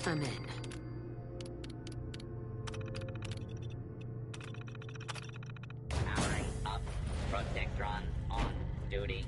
I'm in. Powering up. Protectron on duty.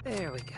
There we go.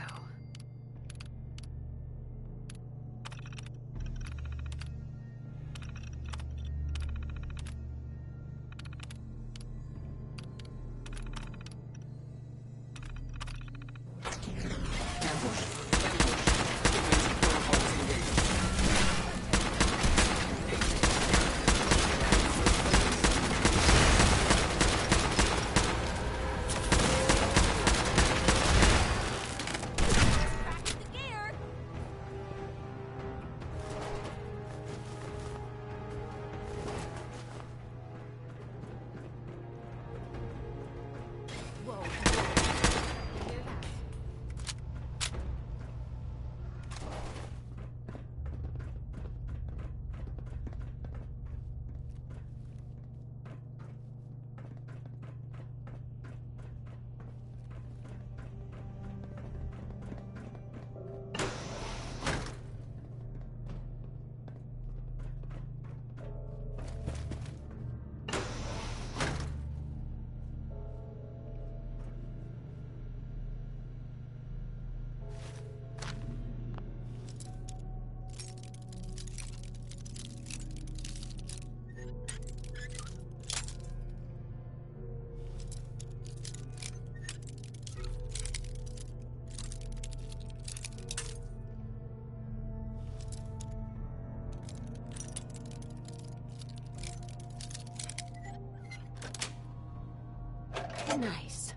Nice.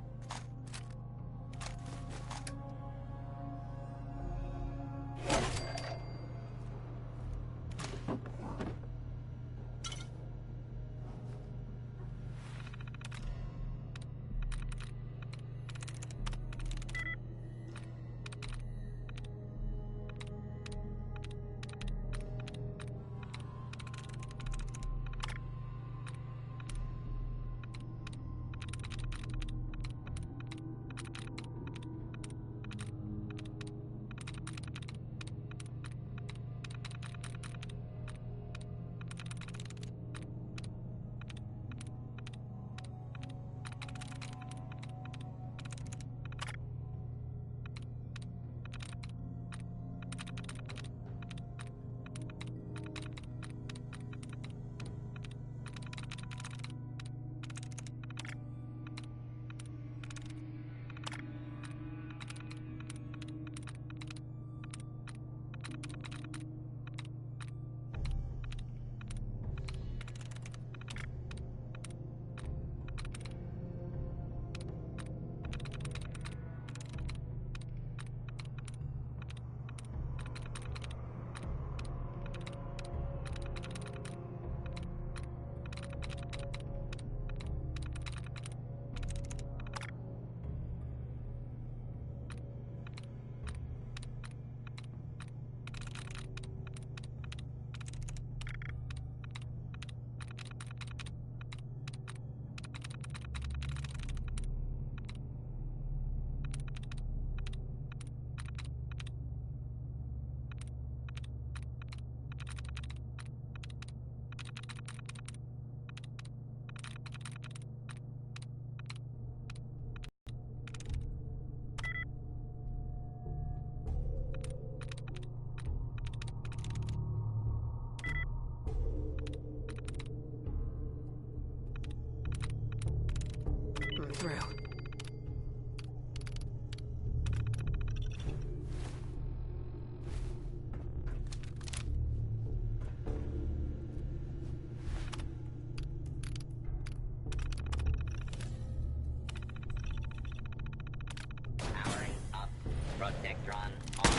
Protectron on.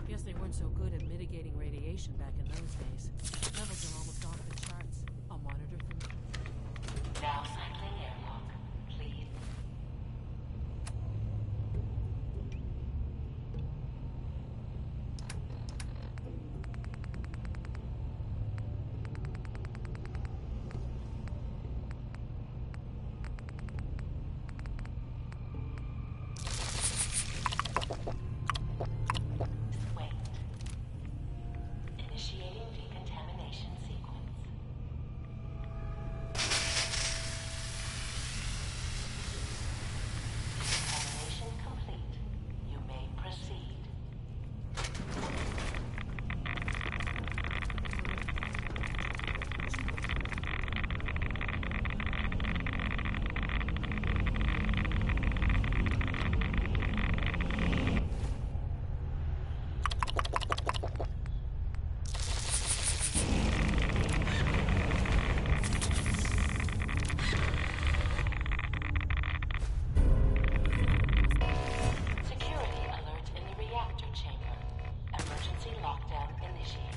Guess they weren't so good at mitigating radiation back in those days. Levels are almost off the charts. I'll monitor them. Now cycling airlock, please. Wait. Initiating decontamination sequence. Decontamination complete. You may proceed. Security alert in the reactor chamber. Emergency lockdown initiated.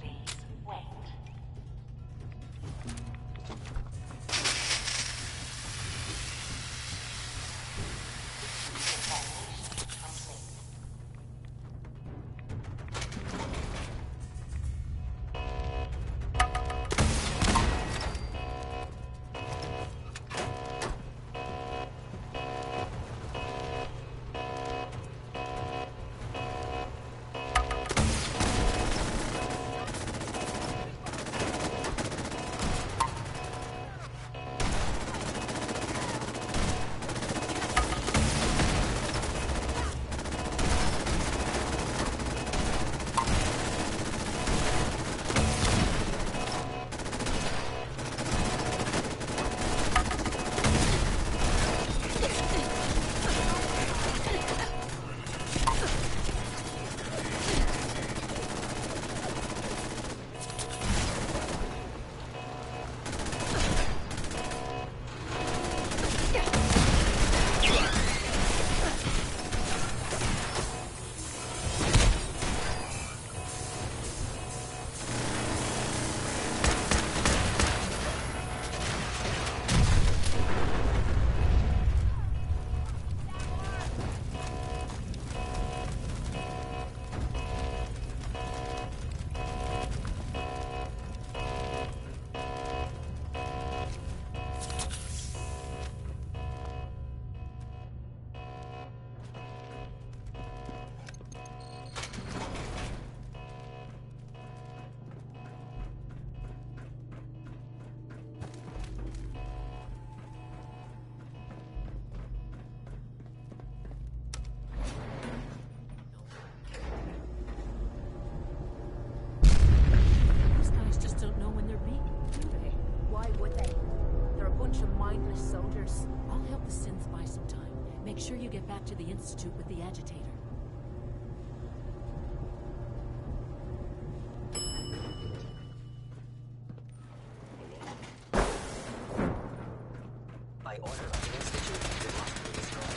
Please wait. Decontamination complete. These guys just don't know when they're beaten, do they? Why would they? They're a bunch of mindless soldiers. I'll help the synths buy some time. Make sure you get back to the Institute with the agitator. By order of the Institute, it must be destroyed.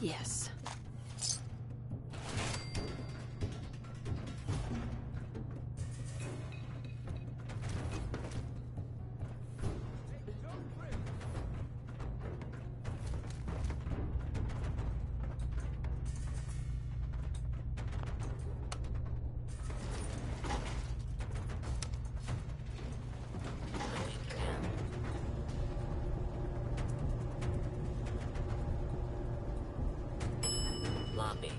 Yes. Lobby.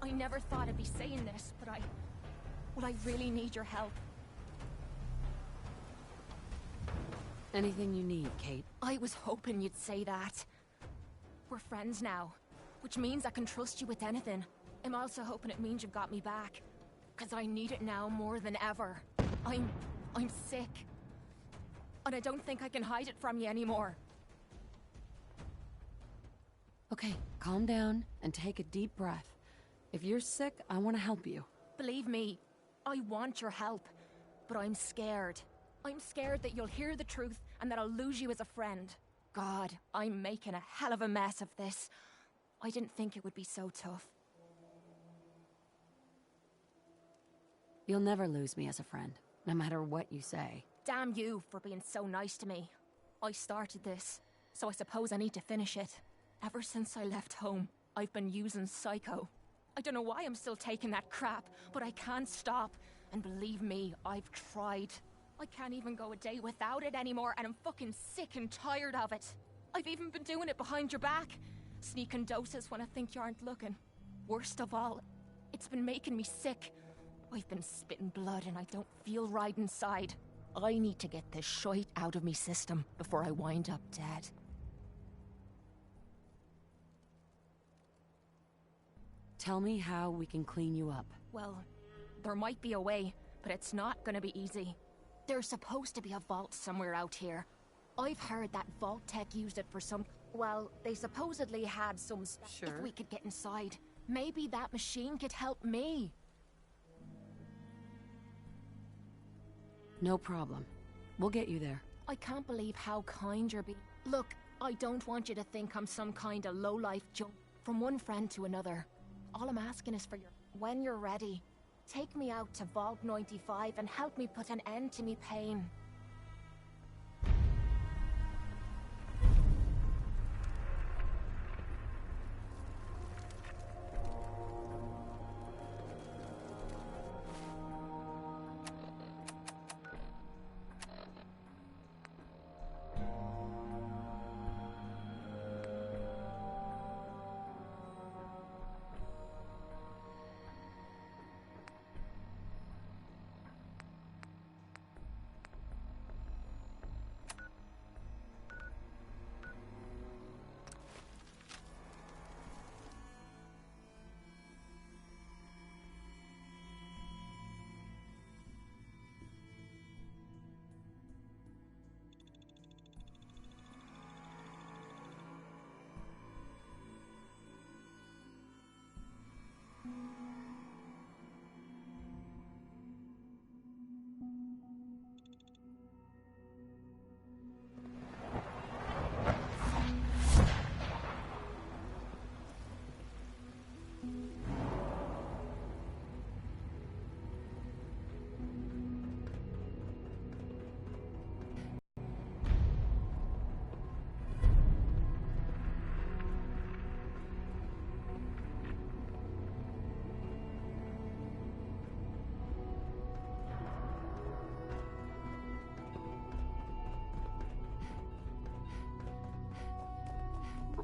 I never thought I'd be saying this, but I really need your help. Anything you need, Kate. I was hoping you'd say that. We're friends now, which means I can trust you with anything. I'm also hoping it means you've got me back, because I need it now more than ever. I'm sick, and I don't think I can hide it from you anymore. Okay, calm down and take a deep breath. If you're sick, I want to help you. Believe me, I want your help, but I'm scared. I'm scared that you'll hear the truth and that I'll lose you as a friend. God, I'm making a hell of a mess of this. I didn't think it would be so tough. You'll never lose me as a friend, no matter what you say. Damn you for being so nice to me. I started this, so I suppose I need to finish it. Ever since I left home, I've been using Psycho. I don't know why I'm still taking that crap, but I can't stop. And believe me, I've tried. I can't even go a day without it anymore, and I'm fucking sick and tired of it. I've even been doing it behind your back. Sneaking doses when I think you aren't looking. Worst of all, it's been making me sick. I've been spitting blood and I don't feel right inside. I need to get this shite out of me system before I wind up dead. Tell me how we can clean you up. Well, there might be a way, but it's not gonna be easy. There's supposed to be a vault somewhere out here. I've heard that Vault Tech used it for some... Well, they supposedly had some... Sure. If we could get inside, maybe that machine could help me. No problem. We'll get you there. I can't believe how kind you're being. Look, I don't want you to think I'm some kind of low-life junk. From one friend to another. All I'm asking is for your... When you're ready, take me out to Vault 95 and help me put an end to me pain.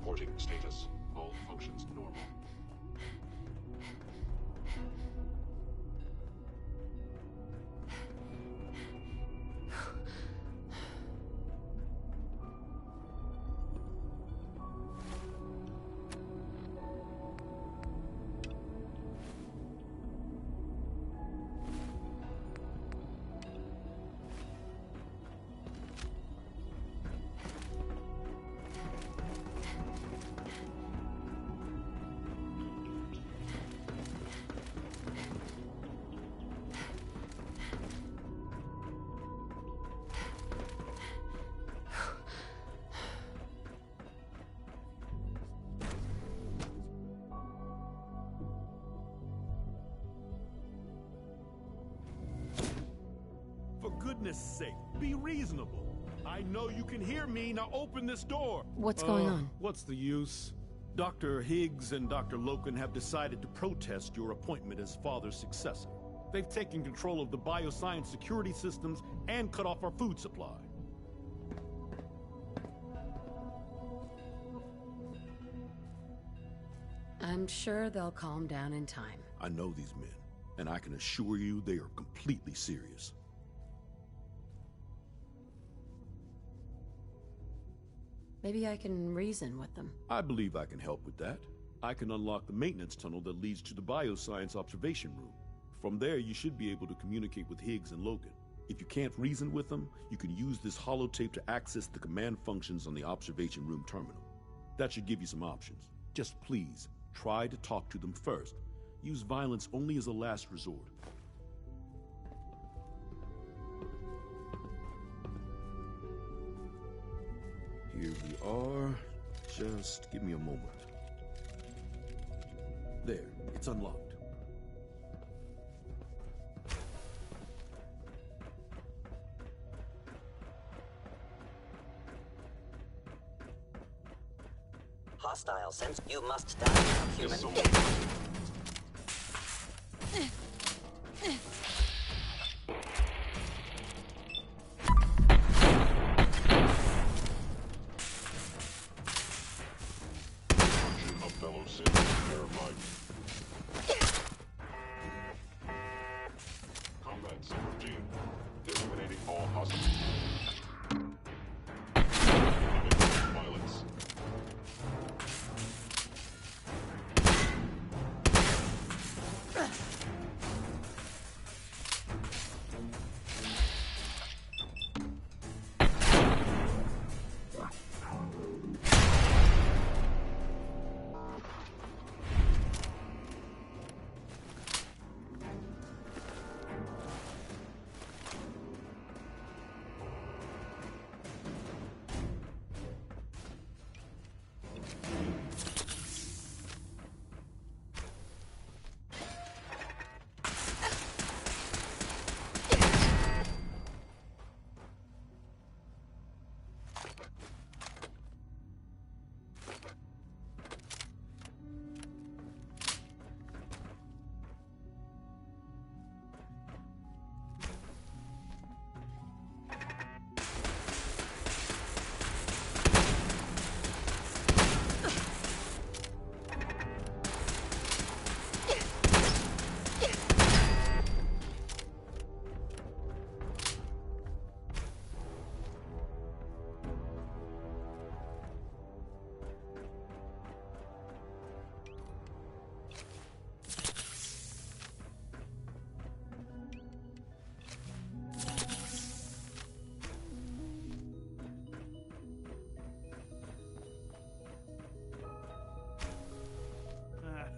Reporting status. All functions normal. For goodness sake, be reasonable. I know you can hear me. Now open this door. What's going on? What's the use? Dr. Higgs and Dr. Loken have decided to protest your appointment as father's successor. They've taken control of the bioscience security systems and cut off our food supply. I'm sure they'll calm down in time. I know these men, and I can assure you they are completely serious. Maybe I can reason with them. I believe I can help with that. I can unlock the maintenance tunnel that leads to the bioscience observation room. From there, you should be able to communicate with Higgs and Logan. If you can't reason with them, you can use this holotape to access the command functions on the observation room terminal. That should give you some options. Just please, try to talk to them first. Use violence only as a last resort. Here we are. Just give me a moment. There, it's unlocked. Hostile sense. You must die now, human. A fellow citizen, terrified. Combat subroutine. Eliminating all hostiles. Violence.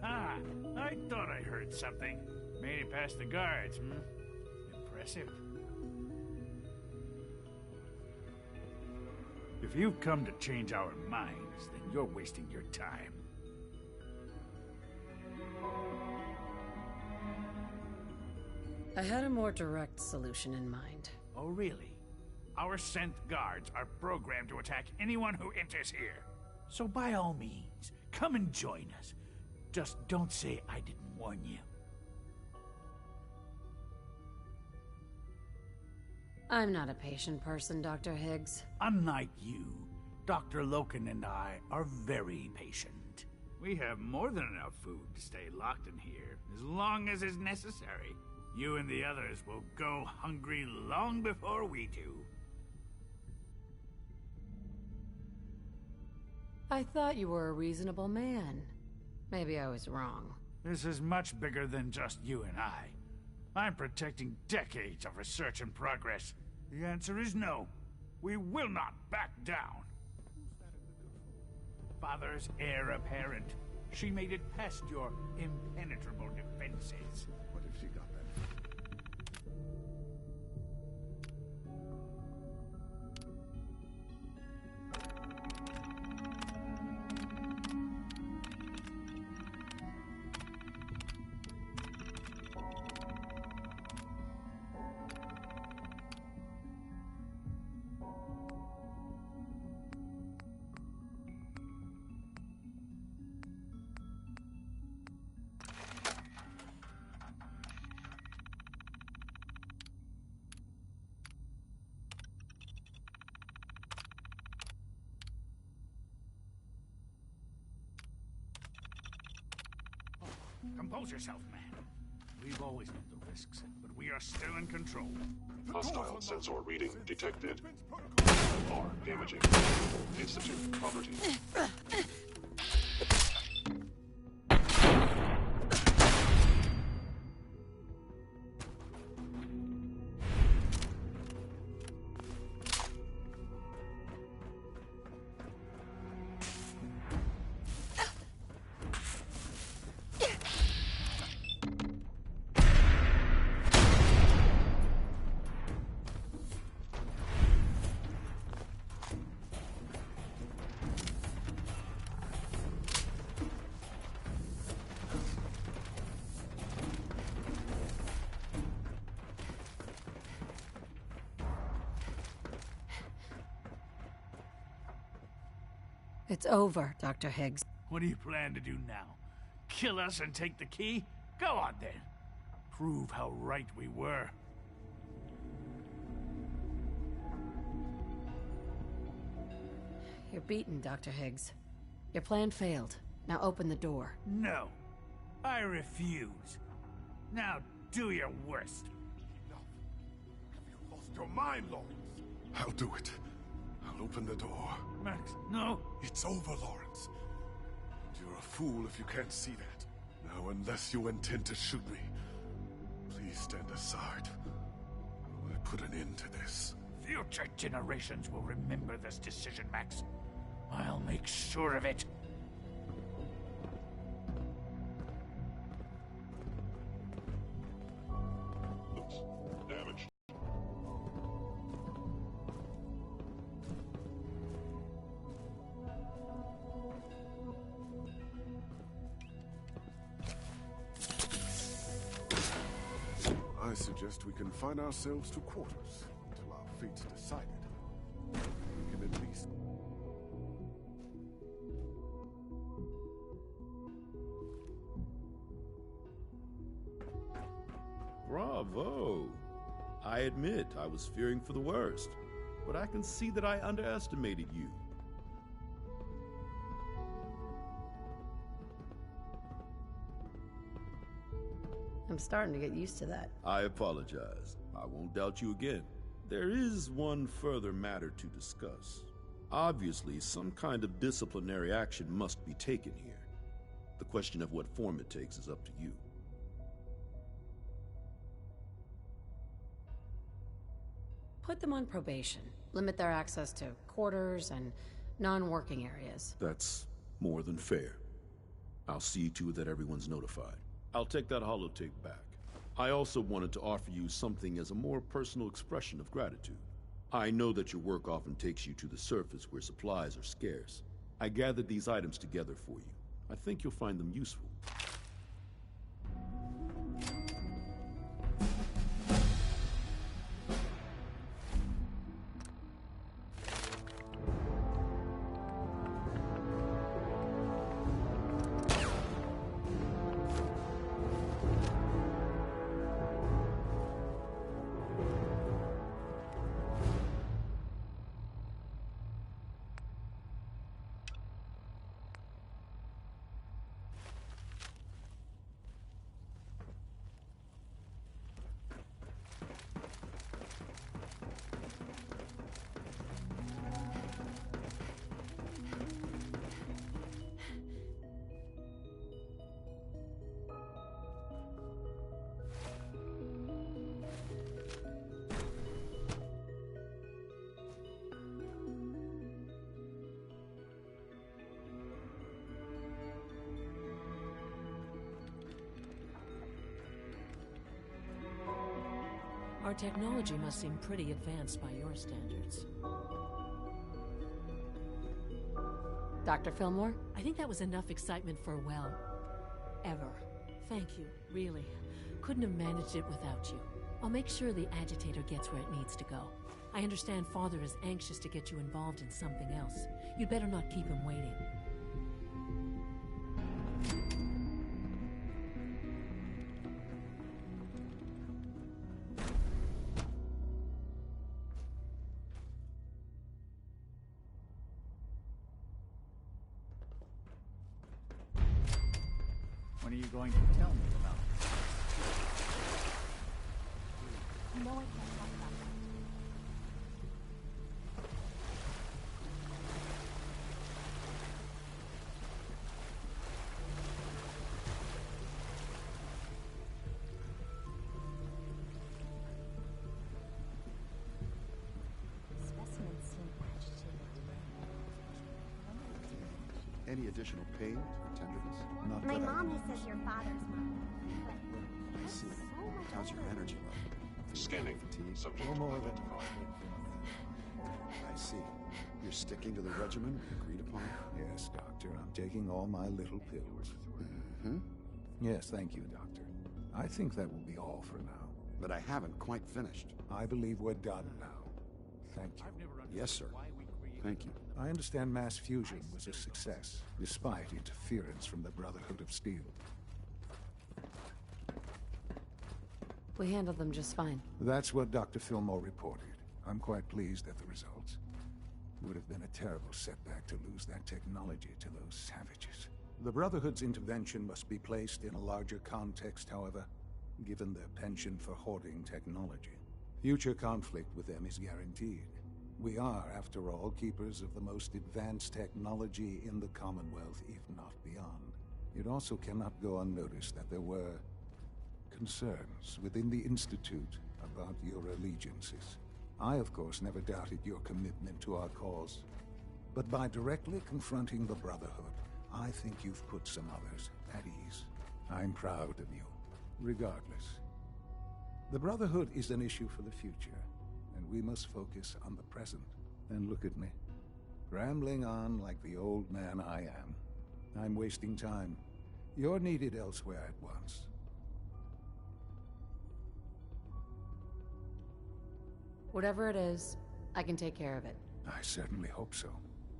Aha! I thought I heard something. Made it past the guards, Impressive. If you've come to change our minds, then you're wasting your time. I had a more direct solution in mind. Oh, really? Our sent guards are programmed to attack anyone who enters here. So by all means, come and join us. Just don't say I didn't warn you. I'm not a patient person, Dr. Higgs. Unlike you, Dr. Loken and I are very patient. We have more than enough food to stay locked in here as long as is necessary. You and the others will go hungry long before we do. I thought you were a reasonable man. Maybe I was wrong. This is much bigger than just you and I. I'm protecting decades of research and progress. The answer is no. We will not back down. Father's heir apparent. She made it past your impenetrable defenses. What if she got that? Compose yourself, man. We've always known the risks, but we are still in control. Hostile sensor reading detected. R damaging. Institute property. It's over, Dr. Higgs. What do you plan to do now? Kill us and take the key? Go on then. Prove how right we were. You're beaten, Dr. Higgs. Your plan failed. Now open the door. No. I refuse. Now do your worst. Enough. Have you lost your mind, Lawrence? I'll do it. I'll open the door. Max, no. It's over, Lawrence. And you're a fool if you can't see that. Now, unless you intend to shoot me, please stand aside. While I put an end to this. Future generations will remember this decision, Max. I'll make sure of it. Looks damaged. I suggest we confine ourselves to quarters until our fate's decided. We can at least... Bravo! I admit I was fearing for the worst, but I can see that I underestimated you. I'm starting to get used to that. I apologize. I won't doubt you again. There is one further matter to discuss. Obviously, some kind of disciplinary action must be taken here. The question of what form it takes is up to you. Put them on probation. Limit their access to quarters and non-working areas. That's more than fair. I'll see to it that everyone's notified. I'll take that holotape back. I also wanted to offer you something as a more personal expression of gratitude. I know that your work often takes you to the surface where supplies are scarce. I gathered these items together for you. I think you'll find them useful. technology must seem pretty advanced by your standards. Dr. Fillmore? I think that was enough excitement for, well, ever. Thank you, really. Couldn't have managed it without you. I'll make sure the agitator gets where it needs to go. I understand Father is anxious to get you involved in something else. You'd better not keep him waiting. When are you going to tell me about it? No, I can't talk about that. Specimens seem agitated. Any additional pain or tenderness? Not My that mom has said your father's mom. I see. How's your energy level? Scanning. Fatigue? Subject No more of it. I see. You're sticking to the regimen we agreed upon? Yes, Doctor. I'm taking all my little pills. Mm-hmm. Yes, thank you, Doctor. I think that will be all for now. But I haven't quite finished. I believe we're done now. Thank you. Yes, sir. Thank you. I understand mass fusion was a success, despite interference from the Brotherhood of Steel. We handled them just fine. That's what Dr. Fillmore reported. I'm quite pleased at the results. Would have been a terrible setback to lose that technology to those savages. The Brotherhood's intervention must be placed in a larger context, however, given their penchant for hoarding technology. Future conflict with them is guaranteed. We are, after all, keepers of the most advanced technology in the Commonwealth, if not beyond. It also cannot go unnoticed that there were concerns within the Institute about your allegiances. I, of course, never doubted your commitment to our cause. But by directly confronting the Brotherhood, I think you've put some others at ease. I'm proud of you, regardless. The Brotherhood is an issue for the future, and we must focus on the present. And look at me, rambling on like the old man I am. I'm wasting time. You're needed elsewhere at once. Whatever it is, I can take care of it. I certainly hope so.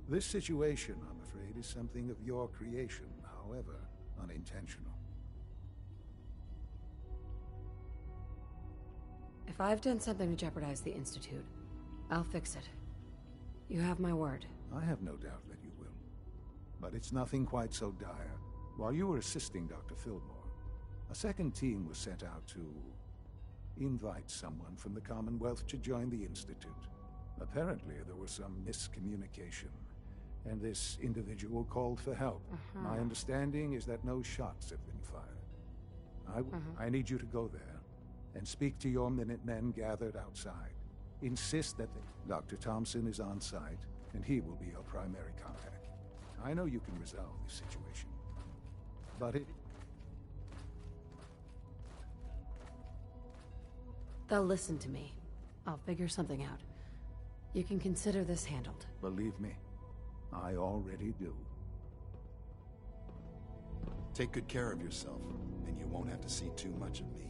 This situation, I'm afraid, is something of your creation, however unintentional. If I've done something to jeopardize the Institute, I'll fix it. You have my word. I have no doubt that you will. But it's nothing quite so dire. While you were assisting Dr. Fillmore, a second team was sent out to invite someone from the Commonwealth to join the Institute. Apparently, there was some miscommunication, and this individual called for help. My understanding is that no shots have been fired. I need you to go there and speak to your Minutemen gathered outside. Insist that Dr. Thompson is on site, and he will be your primary contact. I know you can resolve this situation, but They'll listen to me. I'll figure something out. You can consider this handled. Believe me, I already do. Take good care of yourself, and you won't have to see too much of me.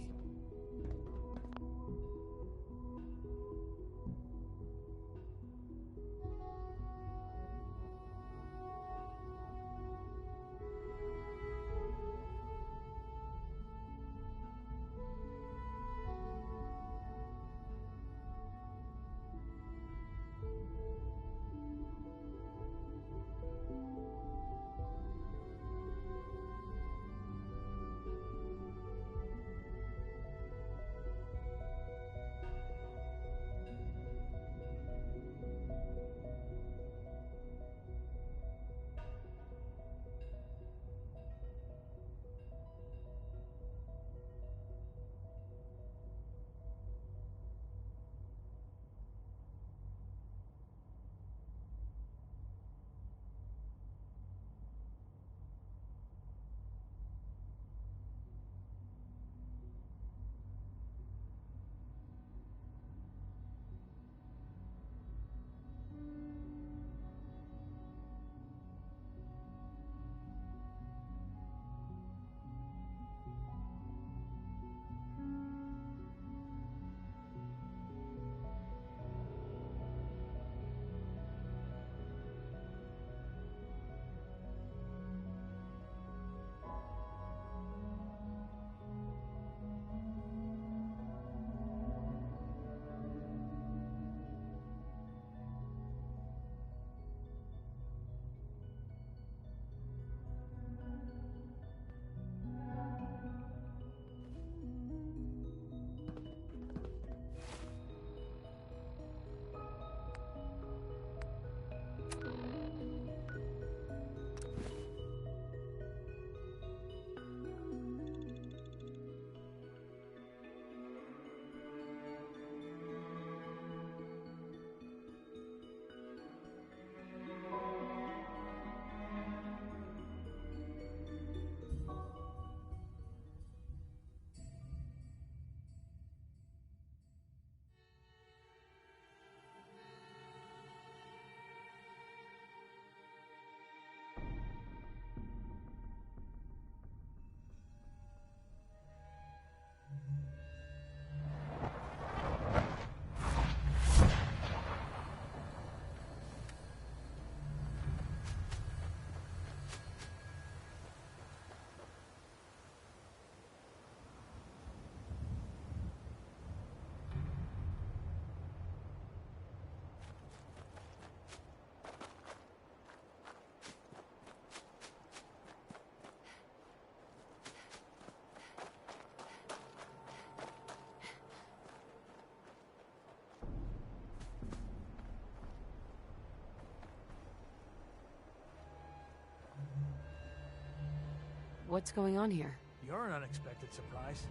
What's going on here? You're an unexpected surprise.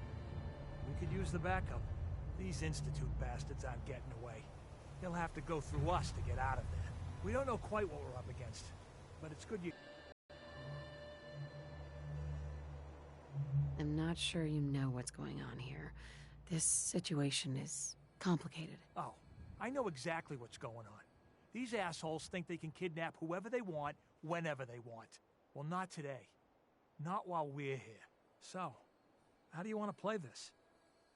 We could use the backup. These Institute bastards aren't getting away. They'll have to go through us to get out of there. We don't know quite what we're up against, but it's good you... I'm not sure you know what's going on here. This situation is complicated. Oh, I know exactly what's going on. These assholes think they can kidnap whoever they want, whenever they want. Well, not today. Not while we're here. So, how do you want to play this?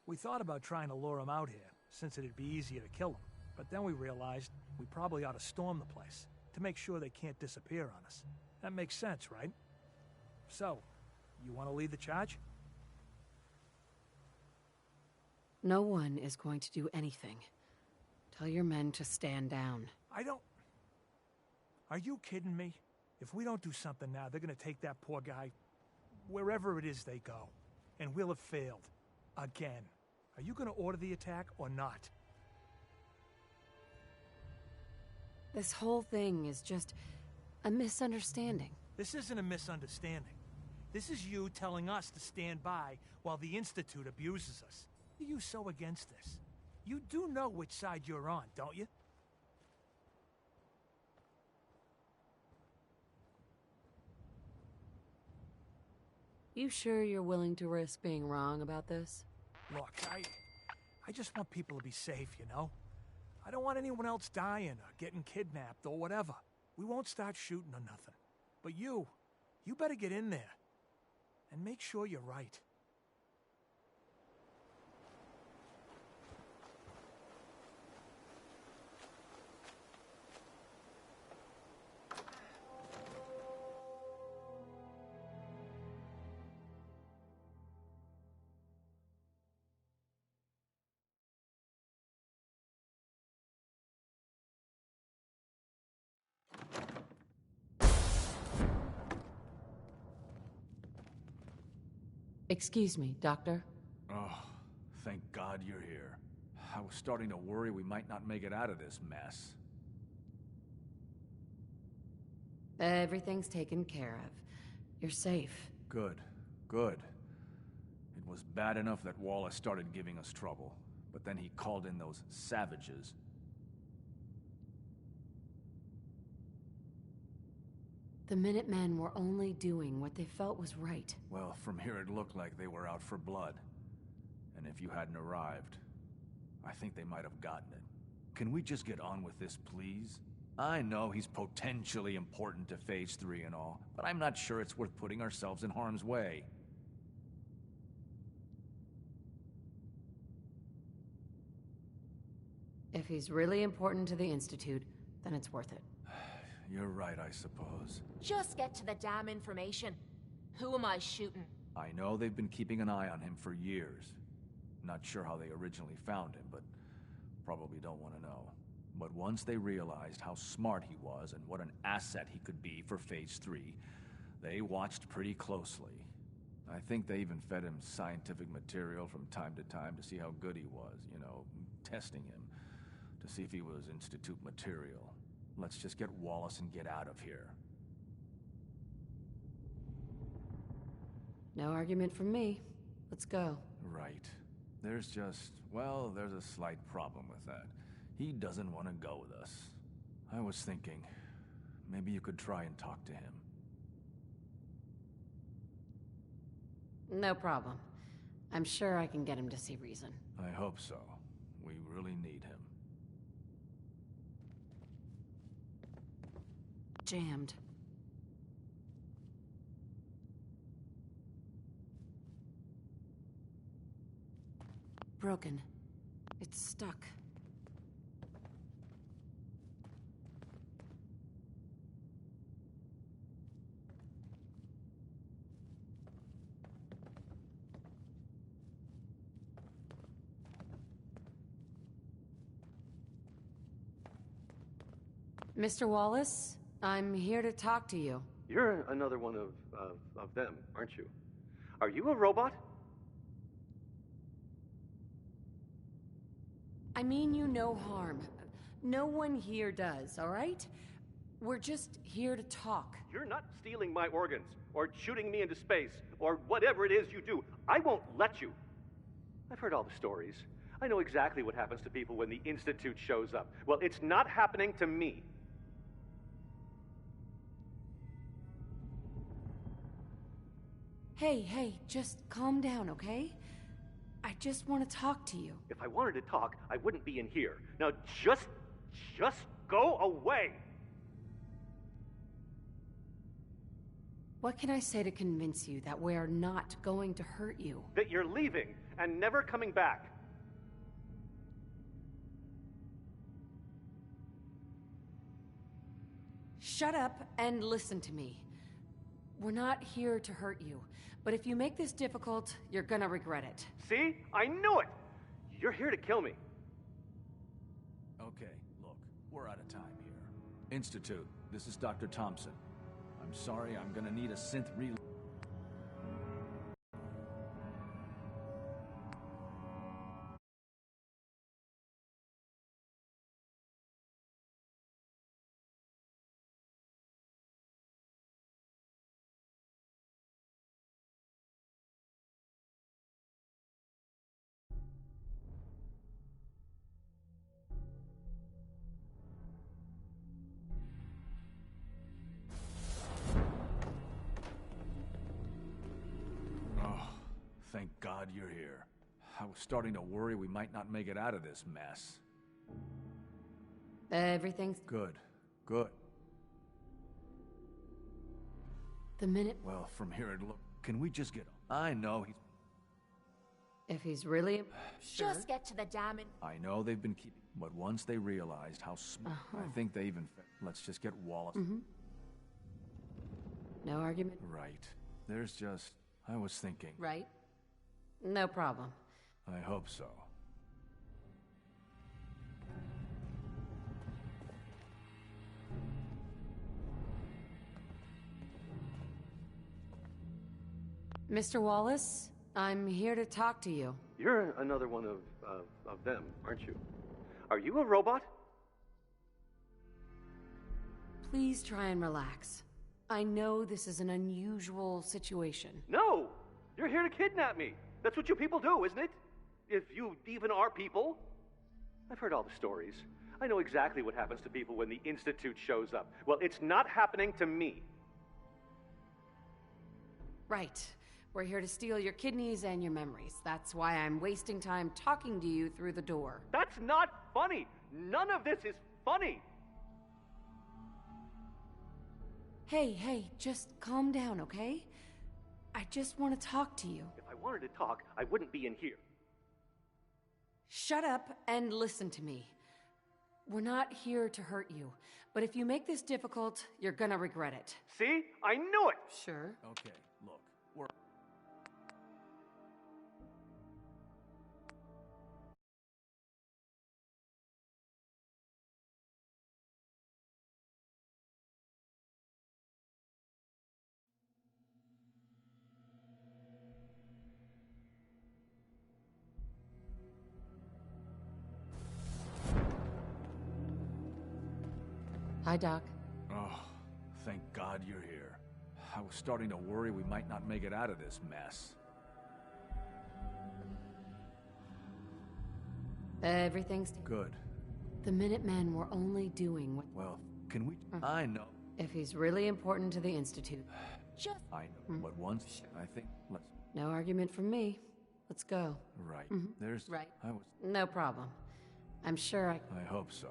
We thought about trying to lure them out here, since it'd be easier to kill them. But then we realized we probably ought to storm the place, to make sure they can't disappear on us. That makes sense, right? So, you want to lead the charge? No one is going to do anything. Tell your men to stand down. I don't... Are you kidding me? If we don't do something now, they're gonna take that poor guy wherever it is they go. And we'll have failed. Again. Are you gonna order the attack or not? This whole thing is just a misunderstanding. This isn't a misunderstanding. This is you telling us to stand by while the Institute abuses us. Why are you so against this? You do know which side you're on, don't you? You sure you're willing to risk being wrong about this? Look, I just want people to be safe, you know? I don't want anyone else dying or getting kidnapped or whatever. We won't start shooting or nothing. But you better get in there. And make sure you're right. Excuse me, Doctor. Oh, thank God you're here. I was starting to worry we might not make it out of this mess. Everything's taken care of. You're safe. Good, good. It was bad enough that Wallace started giving us trouble, but then he called in those savages. The Minutemen were only doing what they felt was right. Well, from here it looked like they were out for blood. And if you hadn't arrived, I think they might have gotten it. Can we just get on with this, please? I know he's potentially important to Phase 3 and all, but I'm not sure it's worth putting ourselves in harm's way. If he's really important to the Institute, then it's worth it. You're right, I suppose. Just get to the damn information. Who am I shooting? I know they've been keeping an eye on him for years. Not sure how they originally found him, but probably don't want to know. But once they realized how smart he was and what an asset he could be for Phase 3, they watched pretty closely. I think they even fed him scientific material from time to time to see how good he was, you know, testing him, to see if he was Institute material. Let's just get Wallace and get out of here. No argument from me. Let's go. Right. There's just, well, there's a slight problem with that. He doesn't want to go with us. I was thinking, maybe you could try and talk to him. No problem. I'm sure I can get him to see reason. I hope so. We really need him. Jammed. Broken. It's stuck. Mr. Wallace, I'm here to talk to you. You're another one of them, aren't you? Are you a robot? I mean you no harm. No one here does, all right? We're just here to talk. You're not stealing my organs, or shooting me into space, or whatever it is you do. I won't let you. I've heard all the stories. I know exactly what happens to people when the Institute shows up. Well, it's not happening to me. Hey, just calm down, okay? I just want to talk to you. If I wanted to talk, I wouldn't be in here. Now just go away! What can I say to convince you that we're not going to hurt you? That you're leaving and never coming back. Shut up and listen to me. We're not here to hurt you, but if you make this difficult, you're gonna regret it. See? I knew it! You're here to kill me. Okay, look, we're out of time here. Institute, this is Dr. Thompson. I'm sorry, I'm gonna need a synth relay. Thank God you're here. I was starting to worry we might not make it out of this mess. Everything's... Good. The minute... Well, from here it look... Can we just get... I know he's... If he's really... Sure. Just get to the damn... I know they've been keeping... But once they realized how smart... I think they even... Let's just get Wallace... No argument? Right. There's just... I was thinking... Right. No problem. I hope so. Mr. Wallace, I'm here to talk to you. You're another one of them, aren't you? Are you a robot? Please try and relax. I know this is an unusual situation. No! You're here to kidnap me. That's what you people do, isn't it? If you even are people. I've heard all the stories. I know exactly what happens to people when the Institute shows up. Well, it's not happening to me. Right. We're here to steal your kidneys and your memories. That's why I'm wasting time talking to you through the door. That's not funny! None of this is funny! Hey, just calm down, okay? I just want to talk to you. If I wanted to talk, I wouldn't be in here. Shut up and listen to me. We're not here to hurt you, but if you make this difficult, you're gonna regret it. See? I knew it! Sure. Okay, look, we're... Hi, Doc. Oh, thank God you're here. I was starting to worry we might not make it out of this mess. Everything's... Good. The Minutemen were only doing what... Well, can we... I know. If he's really important to the Institute. Just... I know, but once... I think... Let's... No argument from me. Let's go. Right. There's... Right. I was... No problem. I'm sure I hope so.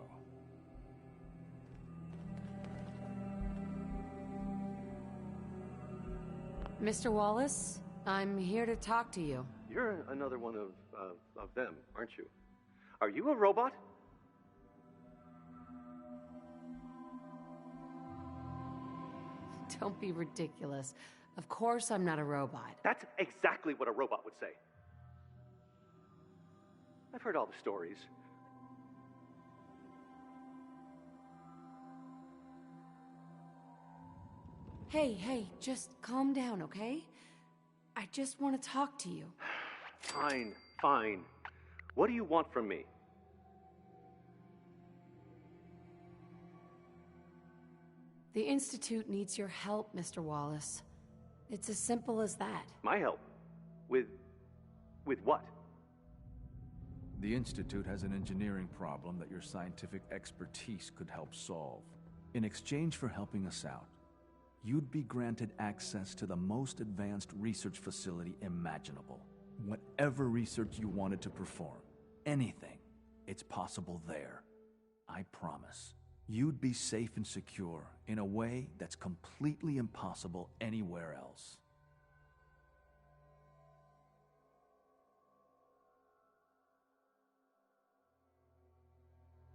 Mr. Wallace, I'm here to talk to you. You're another one of them, aren't you? Are you a robot? Don't be ridiculous. Of course I'm not a robot. That's exactly what a robot would say. I've heard all the stories. Hey, just calm down, okay? I just want to talk to you. Fine. What do you want from me? The Institute needs your help, Mr. Wallace. It's as simple as that. My help? With what? The Institute has an engineering problem that your scientific expertise could help solve. In exchange for helping us out, you'd be granted access to the most advanced research facility imaginable. Whatever research you wanted to perform, anything, it's possible there. I promise. You'd be safe and secure in a way that's completely impossible anywhere else.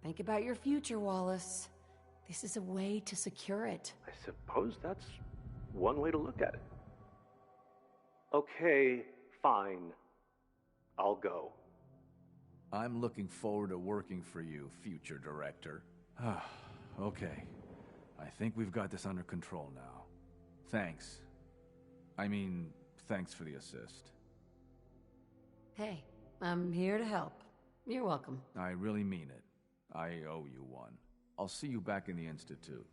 Think about your future, Wallace. This is a way to secure it. I suppose that's one way to look at it. Okay, fine. I'll go. I'm looking forward to working for you, future director. Okay. I think we've got this under control now. Thanks. Thanks for the assist. Hey, I'm here to help. You're welcome. I really mean it. I owe you one. I'll see you back in the Institute.